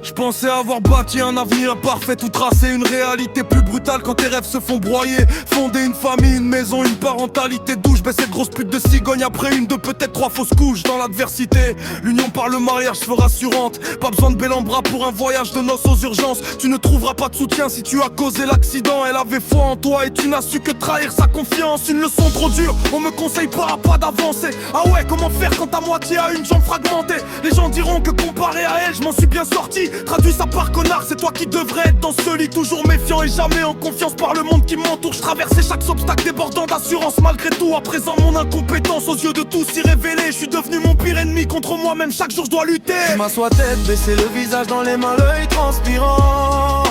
Je pensais avoir bâti un avenir parfait, tout tracé, une réalité plus brutale quand tes rêves se font broyer. Fonder une famille, une maison, une parentalité douce. Baisser de grosses putes de cigogne après une, deux, peut-être trois fausses couches. Dans l'adversité, l'union par le mariage se fera rassurante. Pas besoin de bel en bras pour un voyage de noces aux urgences. Tu ne trouveras pas de soutien si tu as causé l'accident. Elle avait foi en toi et tu n'as su que trahir sa confiance. Une leçon trop dure, on me conseille pas à pas d'avancer. Ah ouais, comment faire quand ta moitié a une jambe fragmentée? Les gens diront que comparé à elle, je m'en suis bien sorti. Traduis ça par connard, c'est toi qui devrais être dans ce lit. Toujours méfiant et jamais en confiance par le monde qui m'entoure. Je traversais chaque obstacle débordant d'assurance malgré tout. À présent mon incompétence aux yeux de tous s'y révéler. Je suis devenu mon pire ennemi, contre moi-même chaque jour je dois lutter. Je m'assois tête baissée, le visage dans les mains, l'œil transpirant.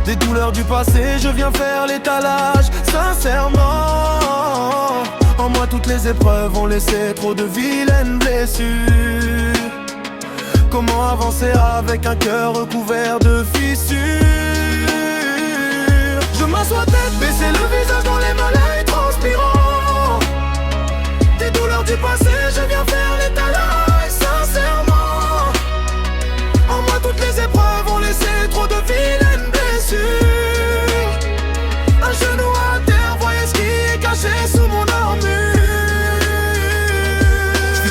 Des douleurs du passé, je viens faire l'étalage. Sincèrement, en moi toutes les épreuves ont laissé trop de vilaines blessures. Comment avancer avec un cœur recouvert de fissures? Je m'assois tête baissée, le visage dans les mains, l'œil transpirant. Des douleurs du passé, je viens faire l'étalage. Sincèrement, en moi toutes les épreuves ont laissé trop de vilaines blessures. Un genou à terre, voyez ce qui est caché sous mon armure.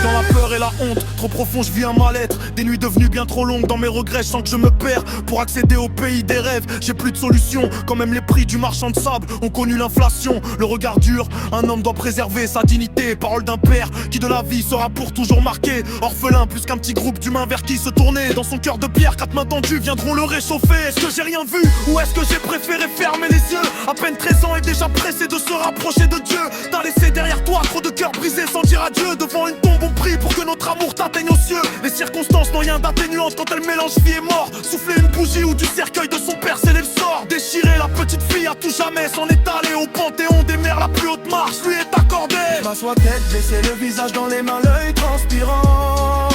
Dans la peur et la honte, trop profond je vis un mal-être. Des nuits devenues bien trop longues, dans mes regrets je sens que je me perds. Pour accéder au pays des rêves, j'ai plus de solution. Quand même les prix du marchand de sable ont connu l'inflation. Le regard dur, un homme doit préserver sa dignité. Parole d'un père qui de la vie sera pour toujours marqué. Orphelin plus qu'un petit groupe d'humains vers qui se tourner. Dans son cœur de pierre, quatre mains tendues viendront le réchauffer. Est-ce que j'ai rien vu ou est-ce que j'ai préféré fermer les yeux? À peine 13 ans et déjà pressé de se rapprocher de Dieu. T'as laissé derrière toi trop de cœurs brisés sans dire adieu. Devant une tombe on prie pour que notre amour t'atteigne aux cieux. Les circonstances n'ont rien d'atténuante quand elles mélangent vie et mort. Souffler une bougie ou du cercueil de son père, sceller le sort. Déchirer la petite fille à tout jamais, s'en est allé au panthéon des mers. La plus haute marche lui est accordée. Je m'assois tête baissée, le visage dans les mains, l'œil transpirant.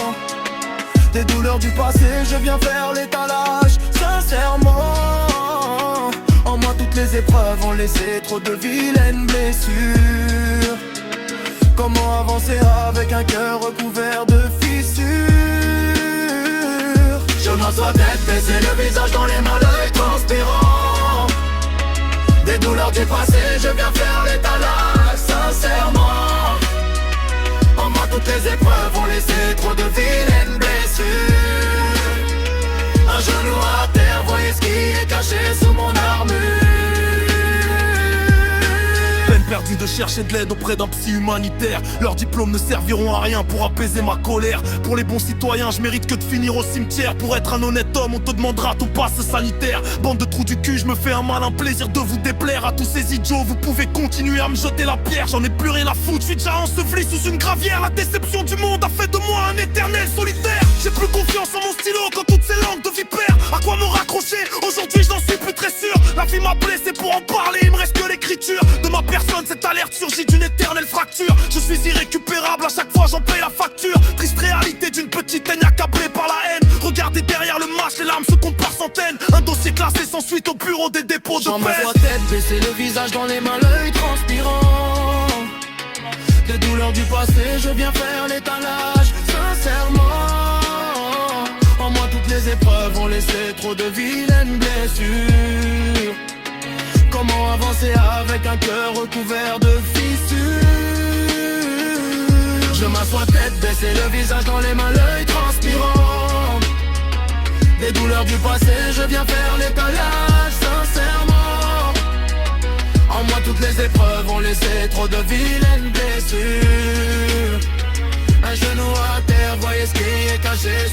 Des douleurs du passé, je viens faire l'étalage. Sincèrement, en moi toutes les épreuves ont laissé trop de vilaines blessures. Comment avancer avec un cœur recouvert de fissures? Je m'assois tête baissée, le visage dans les mains, l'œil transpirant. Des douleurs du passé, je viens faire l'étalage. Sincèrement, en moi toutes les épreuves ont laissé trop de vilaines blessures. Un genou à terre, voyez ce qui est caché sous mon armure. Perdu de chercher de l'aide auprès d'un psy humanitaire. Leurs diplômes ne serviront à rien pour apaiser ma colère. Pour les bons citoyens, je mérite que de finir au cimetière. Pour être un honnête homme, on te demandera ton passe sanitaire. Bande de trous du cul, je me fais un malin plaisir de vous déplaire. À tous ces idiots, vous pouvez continuer à me jeter la pierre. J'en ai plus rien à foutre, je suis déjà enseveli sous une gravière. La déception du monde a fait de moi un éternel solitaire. J'ai plus confiance en mon stylo quand toutes ces langues de vipère. À quoi me raccrocher? Aujourd'hui je n'en suis plus très sûr. La vie m'a blessé pour en parler, il me reste que l'écriture de ma personne. Cette alerte surgit d'une éternelle fracture. Je suis irrécupérable, à chaque fois j'en paye la facture. Triste réalité d'une petite haine accablée par la haine. Regardez derrière le match, les larmes se comptent par centaines. Un dossier classé sans suite au bureau des dépôts de J'en peine. m'assois tête baissée, le visage dans les mains, l'œil transpirant. Des douleurs du passé, je viens faire l'étalage. Sincèrement, en moi toutes les épreuves ont laissé trop de vilaines blessures. Comment avancer avec un cœur recouvert de fissures? Je m'assois tête baissée, le visage dans les mains, l'œil transpirant. Des douleurs du passé, je viens faire l'étalage. Sincèrement, en moi toutes les épreuves ont laissé trop de vilaines blessures. Un genou à terre, voyez ce qui est caché